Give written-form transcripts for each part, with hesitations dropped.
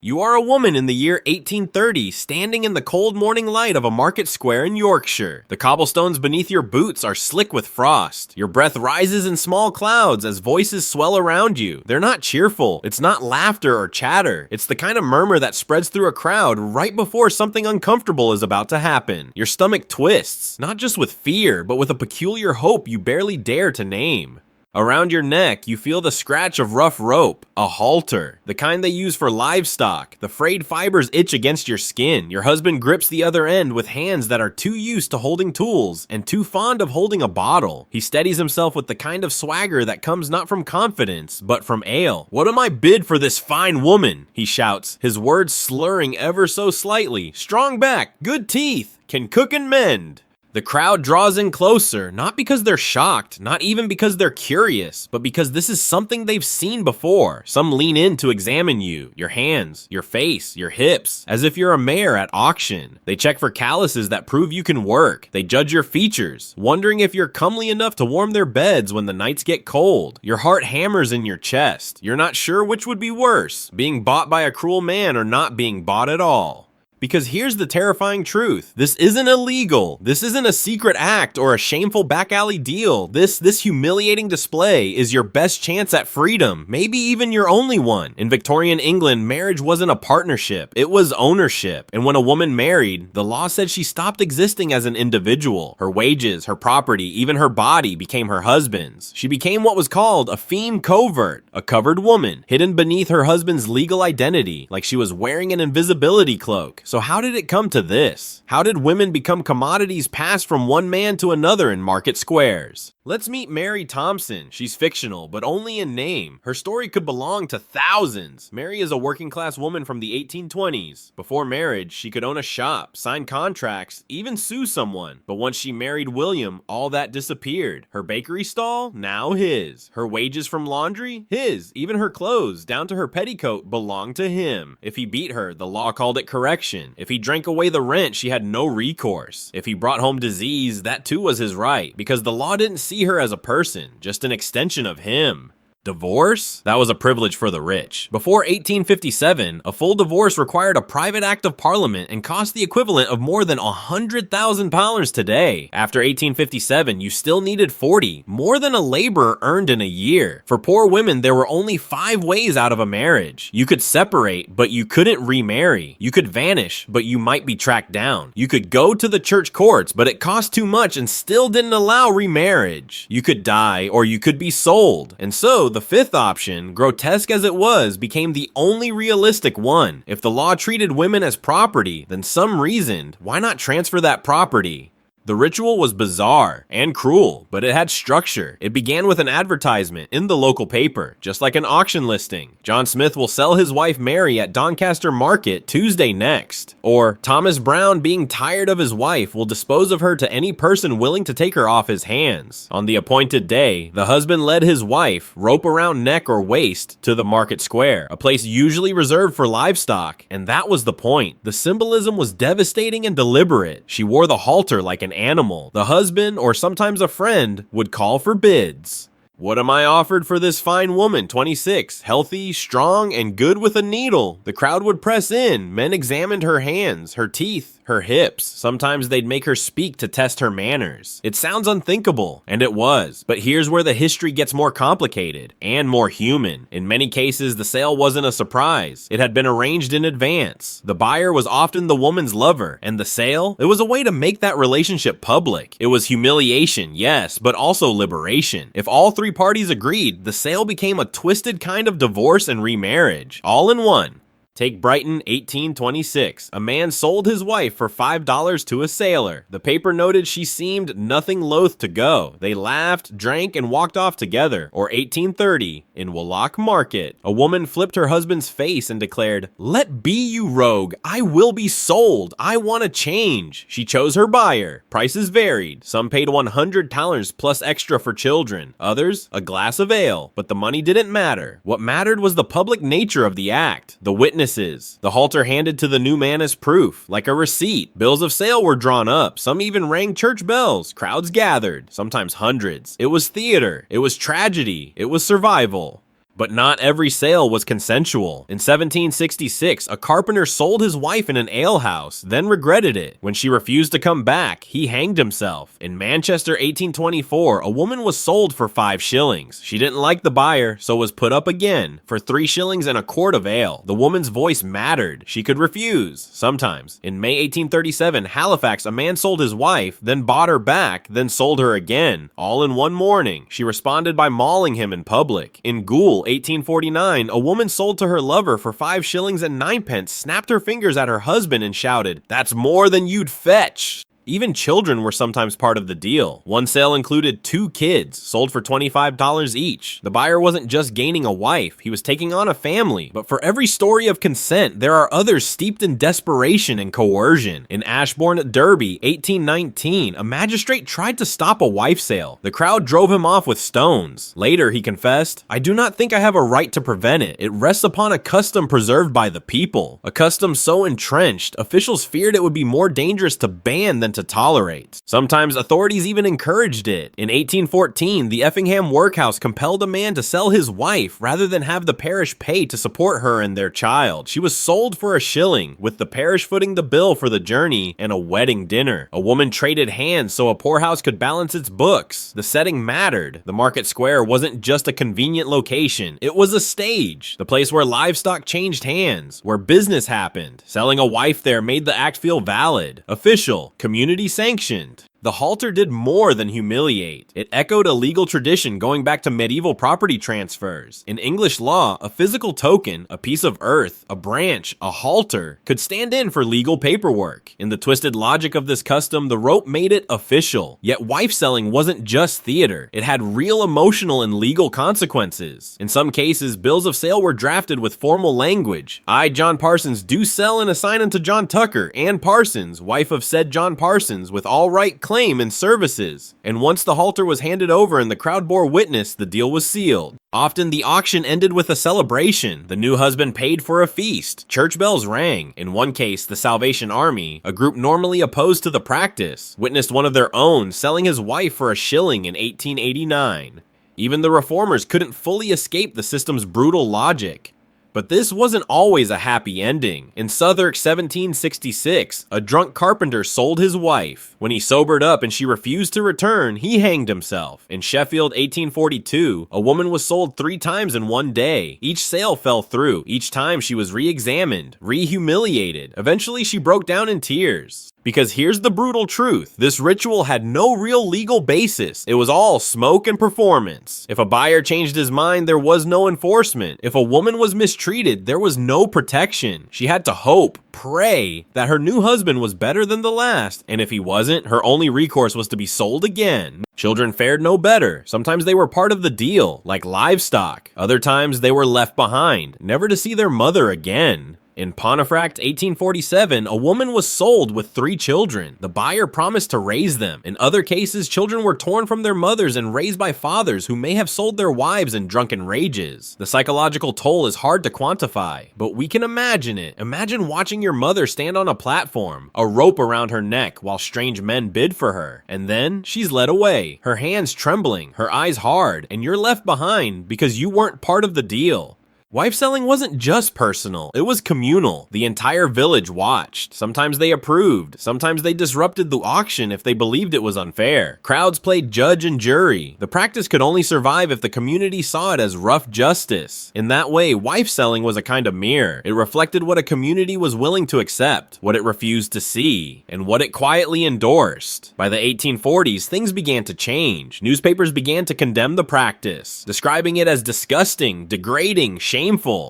You are a woman in the year 1830, standing in the cold morning light of a market square in Yorkshire. The cobblestones beneath your boots are slick with frost. Your breath rises in small clouds as voices swell around you. They're not cheerful. It's not laughter or chatter. It's the kind of murmur that spreads through a crowd right before something uncomfortable is about to happen. Your stomach twists, not just with fear, but with a peculiar hope you barely dare to name. Around your neck, you feel the scratch of rough rope, a halter, the kind they use for livestock. The frayed fibers itch against your skin. Your husband grips the other end with hands that are too used to holding tools and too fond of holding a bottle. He steadies himself with the kind of swagger that comes not from confidence, but from ale. "What am I bid for this fine woman?" he shouts, his words slurring ever so slightly. "Strong back, good teeth, can cook and mend." The crowd draws in closer, not because they're shocked, not even because they're curious, but because this is something they've seen before. Some lean in to examine you, your hands, your face, your hips, as if you're a mare at auction. They check for calluses that prove you can work. They judge your features, wondering if you're comely enough to warm their beds when the nights get cold. Your heart hammers in your chest. You're not sure which would be worse, being bought by a cruel man or not being bought at all. Because here's the terrifying truth. This isn't illegal. This isn't a secret act or a shameful back alley deal. This humiliating display is your best chance at freedom, maybe even your only one. In Victorian England, marriage wasn't a partnership. It was ownership. And when a woman married, the law said she stopped existing as an individual. Her wages, her property, even her body became her husband's. She became what was called a feme covert, a covered woman, hidden beneath her husband's legal identity, like she was wearing an invisibility cloak. So how did it come to this? How did women become commodities passed from one man to another in market squares? Let's meet Mary Thompson. She's fictional, but only in name. Her story could belong to thousands. Mary is a working class woman from the 1820s. Before marriage, she could own a shop, sign contracts, even sue someone. But once she married William, all that disappeared. Her bakery stall? Now his. Her wages from laundry? His. Even her clothes, down to her petticoat, belonged to him. If he beat her, the law called it correction. If he drank away the rent, she had no recourse. If he brought home disease, that too was his right, because the law didn't see her as a person, just an extension of him. Divorce? That was a privilege for the rich. Before 1857, a full divorce required a private act of parliament and cost the equivalent of more than £100,000 today. After 1857, you still needed 40, more than a laborer earned in a year. For poor women, there were only 5 ways out of a marriage. You could separate, but you couldn't remarry. You could vanish, but you might be tracked down. You could go to the church courts, but it cost too much and still didn't allow remarriage. You could die, or you could be sold. And so, the 5th option, grotesque as it was, became the only realistic one. If the law treated women as property, then some reasoned, why not transfer that property? The ritual was bizarre and cruel, but it had structure. It began with an advertisement in the local paper, just like an auction listing. John Smith will sell his wife Mary at Doncaster Market Tuesday next. Or Thomas Brown, being tired of his wife, will dispose of her to any person willing to take her off his hands. On the appointed day, the husband led his wife, rope around neck or waist, to the market square, a place usually reserved for livestock. And that was the point. The symbolism was devastating and deliberate. She wore the halter like an animal. The husband, or sometimes a friend, would call for bids. "What am I offered for this fine woman, 26, healthy, strong, and good with a needle?" The crowd would press in. Men examined her hands, her teeth, her hips. Sometimes they'd make her speak to test her manners. It sounds unthinkable, and it was. But here's where the history gets more complicated and more human. In many cases, the sale wasn't a surprise. It had been arranged in advance. The buyer was often the woman's lover, and the sale? It was a way to make that relationship public. It was humiliation, yes, but also liberation. If all 3 parties agreed, the sale became a twisted kind of divorce and remarriage, all in one. Take Brighton, 1826. A man sold his wife for $5 to a sailor. The paper noted she seemed nothing loath to go. They laughed, drank, and walked off together. Or 1830, in Wallock Market. A woman flipped her husband's face and declared, "Let be, you rogue. I will be sold. I want a change." She chose her buyer. Prices varied. Some paid £100 plus extra for children. Others, a glass of ale. But the money didn't matter. What mattered was the public nature of the act. The witness witnesses. The halter handed to the new man as proof, like a receipt. Bills of sale were drawn up. Some even rang church bells. Crowds gathered, sometimes hundreds. It was theater. It was tragedy. It was survival. But not every sale was consensual. In 1766, a carpenter sold his wife in an alehouse, then regretted it. When she refused to come back, he hanged himself. In Manchester, 1824, a woman was sold for 5 shillings. She didn't like the buyer, so was put up again for 3 shillings and a quart of ale. The woman's voice mattered. She could refuse, sometimes. In May 1837, Halifax, a man sold his wife, then bought her back, then sold her again, all in one morning. She responded by mauling him in public. In Goole, 1849, a woman sold to her lover for 5 shillings and 9 pence, snapped her fingers at her husband and shouted, "That's more than you'd fetch." Even children were sometimes part of the deal. One sale included 2 kids, sold for $25 each. The buyer wasn't just gaining a wife, he was taking on a family. But for every story of consent, there are others steeped in desperation and coercion. In Ashbourne, Derby, 1819, a magistrate tried to stop a wife sale. The crowd drove him off with stones. Later, he confessed, "I do not think I have a right to prevent it. It rests upon a custom preserved by the people." A custom so entrenched, officials feared it would be more dangerous to ban than to tolerate. Sometimes authorities even encouraged it. In 1814, the Effingham workhouse compelled a man to sell his wife rather than have the parish pay to support her and their child. She was sold for 1 shilling, with the parish footing the bill for the journey and a wedding dinner. A woman traded hands so a poorhouse could balance its books. The setting mattered. The market square wasn't just a convenient location, it was a stage. The place where livestock changed hands, where business happened. Selling a wife there made the act feel valid, official, community sanctioned. The halter did more than humiliate. It echoed a legal tradition going back to medieval property transfers. In English law, a physical token, a piece of earth, a branch, a halter, could stand in for legal paperwork. In the twisted logic of this custom, the rope made it official. Yet wife selling wasn't just theater. It had real emotional and legal consequences. In some cases, bills of sale were drafted with formal language. "I, John Parsons, do sell and assign unto John Tucker, Ann Parsons, wife of said John Parsons, with all right claim and services." And once the halter was handed over and the crowd bore witness, the deal was sealed. Often the auction ended with a celebration. The new husband paid for a feast. Church bells rang. In one case, the Salvation Army, a group normally opposed to the practice, witnessed one of their own selling his wife for 1 shilling in 1889. Even the reformers couldn't fully escape the system's brutal logic. But this wasn't always a happy ending. In Southwark, 1766, a drunk carpenter sold his wife. When he sobered up and she refused to return, he hanged himself. In Sheffield, 1842, a woman was sold 3 times in one day. Each sale fell through. Each time she was re-examined, re-humiliated. Eventually, she broke down in tears. Because here's the brutal truth. This ritual had no real legal basis. It was all smoke and performance. If a buyer changed his mind, there was no enforcement. If a woman was mistreated, there was no protection. She had to hope, pray, that her new husband was better than the last. And if he wasn't, her only recourse was to be sold again. Children fared no better. Sometimes they were part of the deal, like livestock. Other times they were left behind, never to see their mother again. In Pontefract, 1847, a woman was sold with 3 children. The buyer promised to raise them. In other cases, children were torn from their mothers and raised by fathers who may have sold their wives in drunken rages. The psychological toll is hard to quantify, but we can imagine it. Imagine watching your mother stand on a platform, a rope around her neck while strange men bid for her, and then she's led away, her hands trembling, her eyes hard, and you're left behind because you weren't part of the deal. Wife selling wasn't just personal, it was communal. The entire village watched. Sometimes they approved, sometimes they disrupted the auction if they believed it was unfair. Crowds played judge and jury. The practice could only survive if the community saw it as rough justice. In that way, wife selling was a kind of mirror. It reflected what a community was willing to accept, what it refused to see, and what it quietly endorsed. By the 1840s, things began to change. Newspapers began to condemn the practice, describing it as disgusting, degrading, shameful.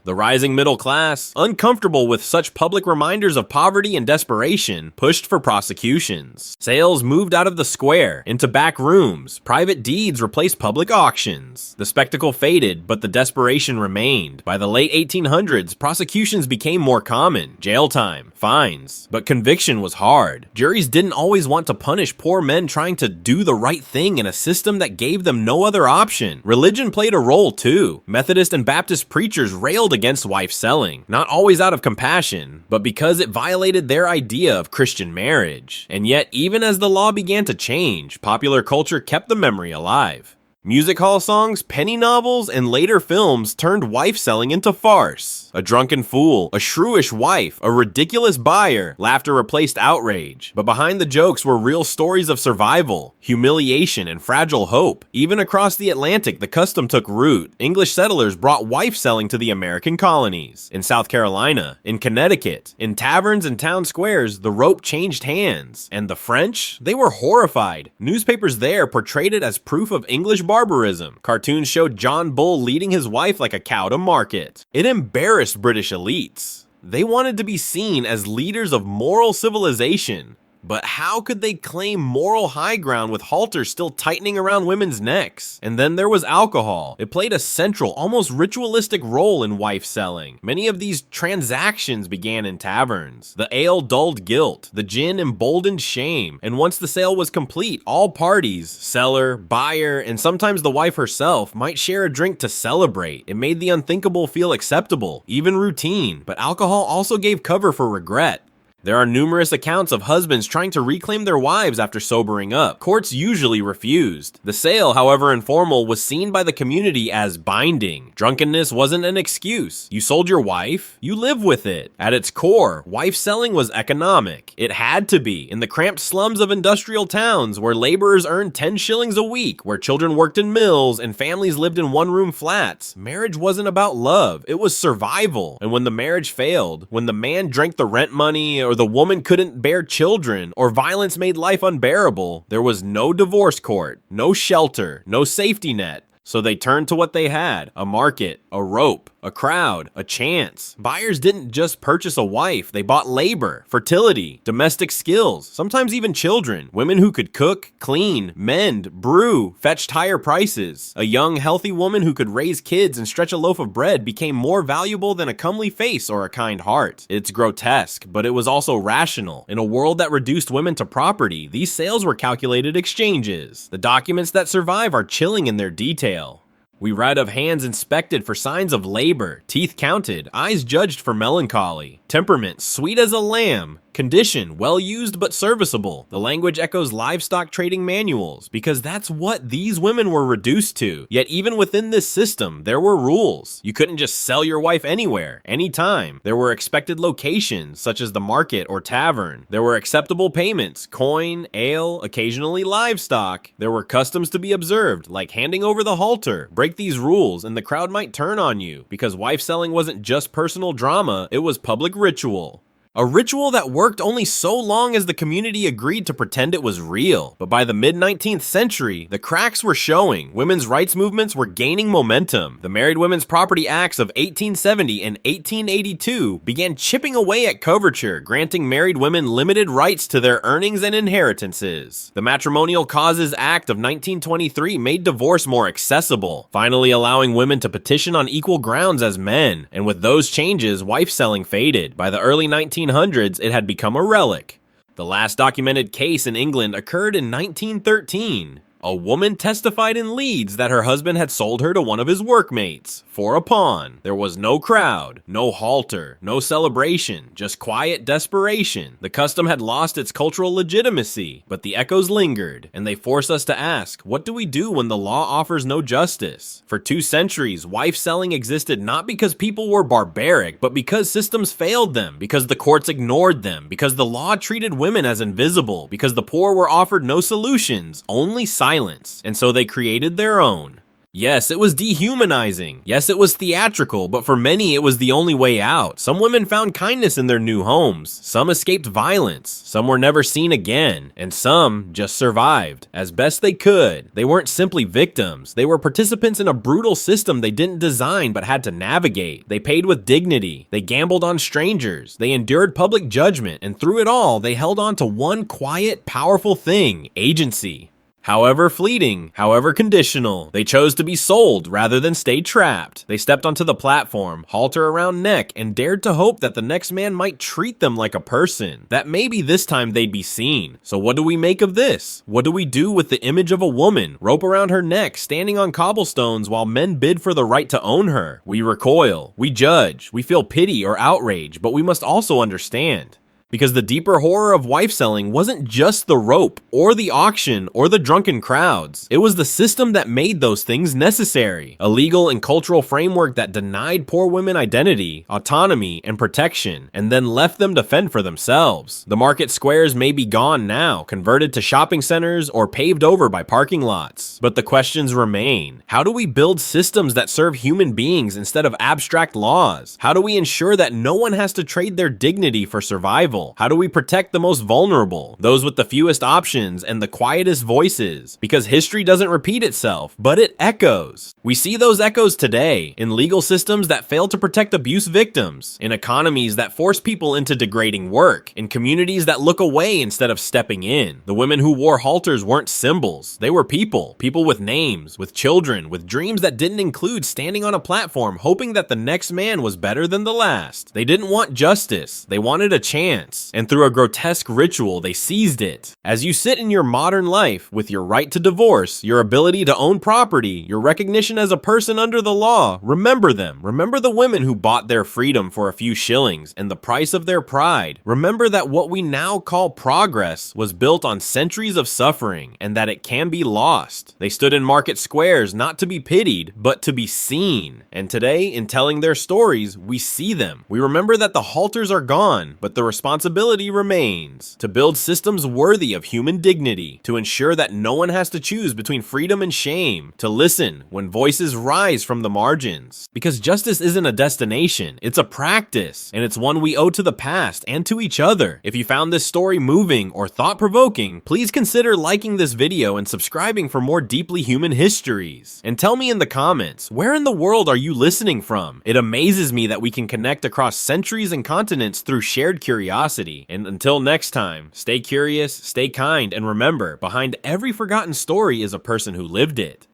The rising middle class, uncomfortable with such public reminders of poverty and desperation, pushed for prosecutions. Sales moved out of the square, into back rooms. Private deeds replaced public auctions. The spectacle faded, but the desperation remained. By the late 1800s, prosecutions became more common. Jail time, fines. But conviction was hard. Juries didn't always want to punish poor men trying to do the right thing in a system that gave them no other option. Religion played a role too. Methodist and Baptist preachers railed against wife selling, not always out of compassion, but because it violated their idea of Christian marriage. And yet, even as the law began to change, popular culture kept the memory alive. Music hall songs, penny novels, and later films turned wife selling into farce. A drunken fool, a shrewish wife, a ridiculous buyer, laughter replaced outrage. But behind the jokes were real stories of survival, humiliation, and fragile hope. Even across the Atlantic, the custom took root. English settlers brought wife selling to the American colonies. In South Carolina, in Connecticut, in taverns and town squares, the rope changed hands. And the French? They were horrified. Newspapers there portrayed it as proof of English barbarism. Cartoons showed John Bull leading his wife like a cow to market. It embarrassed British elites. They wanted to be seen as leaders of moral civilization. But how could they claim moral high ground with halters still tightening around women's necks? And then there was alcohol. It played a central, almost ritualistic role in wife selling. Many of these transactions began in taverns. The ale dulled guilt, the gin emboldened shame, and once the sale was complete, all parties, seller, buyer, and sometimes the wife herself, might share a drink to celebrate. It made the unthinkable feel acceptable, even routine, but alcohol also gave cover for regret. There are numerous accounts of husbands trying to reclaim their wives after sobering up. Courts usually refused. The sale, however informal, was seen by the community as binding. Drunkenness wasn't an excuse. You sold your wife, you live with it. At its core, wife selling was economic. It had to be. In the cramped slums of industrial towns, where laborers earned 10 shillings a week, where children worked in mills, and families lived in one-room flats, marriage wasn't about love. It was survival. And when the marriage failed, when the man drank the rent money, or the woman couldn't bear children, or violence made life unbearable, there was no divorce court, no shelter, no safety net. So they turned to what they had: a market, a rope, a crowd, a chance. Buyers didn't just purchase a wife, they bought labor, fertility, domestic skills, sometimes even children. Women who could cook, clean, mend, brew, fetched higher prices. A young, healthy woman who could raise kids and stretch a loaf of bread became more valuable than a comely face or a kind heart. It's grotesque, but it was also rational. In a world that reduced women to property, these sales were calculated exchanges. The documents that survive are chilling in their detail. We read of hands inspected for signs of labor, teeth counted, eyes judged for melancholy, temperament sweet as a lamb, condition well used but serviceable. The language echoes livestock trading manuals, because that's what these women were reduced to. Yet even within this system, there were rules. You couldn't just sell your wife anywhere, anytime. There were expected locations, such as the market or tavern. There were acceptable payments, coin, ale, occasionally livestock. There were customs to be observed, like handing over the halter. Break these rules and the crowd might turn on you, because wife selling wasn't just personal drama, it was public ritual. A ritual that worked only so long as the community agreed to pretend it was real. But by the mid-19th century, the cracks were showing. Women's rights movements were gaining momentum. The Married Women's Property Acts of 1870 and 1882 began chipping away at coverture, granting married women limited rights to their earnings and inheritances. The Matrimonial Causes Act of 1923 made divorce more accessible, finally allowing women to petition on equal grounds as men. And with those changes, wife selling faded. By the early 1900s, it had become a relic. The last documented case in England occurred in 1913. A woman testified in Leeds that her husband had sold her to one of his workmates for a pawn. There was no crowd, no halter, no celebration, just quiet desperation. The custom had lost its cultural legitimacy, but the echoes lingered, and they force us to ask, what do we do when the law offers no justice? For 2 centuries, wife selling existed not because people were barbaric, but because systems failed them, because the courts ignored them, because the law treated women as invisible, because the poor were offered no solutions, only silence. And so they created their own. Yes, it was dehumanizing. Yes, it was theatrical, but for many it was the only way out. Some women found kindness in their new homes. Some escaped violence. Some were never seen again. And some just survived as best they could. They weren't simply victims. They were participants in a brutal system they didn't design but had to navigate. They paid with dignity. They gambled on strangers. They endured public judgment. And through it all, they held on to one quiet, powerful thing: agency. However fleeting, however conditional, they chose to be sold rather than stay trapped. They stepped onto the platform, halter around neck, and dared to hope that the next man might treat them like a person, that maybe this time they'd be seen. So what do we make of this? What do we do with the image of a woman, rope around her neck, standing on cobblestones while men bid for the right to own her? We recoil, we judge, we feel pity or outrage, but we must also understand. Because the deeper horror of wife selling wasn't just the rope, or the auction, or the drunken crowds. It was the system that made those things necessary. A legal and cultural framework that denied poor women identity, autonomy, and protection, and then left them to fend for themselves. The market squares may be gone now, converted to shopping centers, or paved over by parking lots. But the questions remain. How do we build systems that serve human beings instead of abstract laws? How do we ensure that no one has to trade their dignity for survival? How do we protect the most vulnerable, those with the fewest options and the quietest voices? Because history doesn't repeat itself, but it echoes. We see those echoes today in legal systems that fail to protect abuse victims, in economies that force people into degrading work, in communities that look away instead of stepping in. The women who wore halters weren't symbols. They were people with names, with children, with dreams that didn't include standing on a platform hoping that the next man was better than the last. They didn't want justice. They wanted a chance. And through a grotesque ritual, they seized it. As you sit in your modern life with your right to divorce, your ability to own property, your recognition as a person under the law, remember them. Remember the women who bought their freedom for a few shillings and the price of their pride. Remember that what we now call progress was built on centuries of suffering and that it can be lost. They stood in market squares not to be pitied, but to be seen. And today, in telling their stories, we see them. We remember that the halters are gone, but the responsibility remains to build systems worthy of human dignity, to ensure that no one has to choose between freedom and shame, to listen when voices rise from the margins. Because justice isn't a destination, it's a practice, and it's one we owe to the past and to each other. If you found this story moving or thought-provoking, please consider liking this video and subscribing for more deeply human histories. And tell me in the comments, where in the world are you listening from? It amazes me that we can connect across centuries and continents through shared curiosity. And until next time, stay curious, stay kind, and remember, behind every forgotten story is a person who lived it.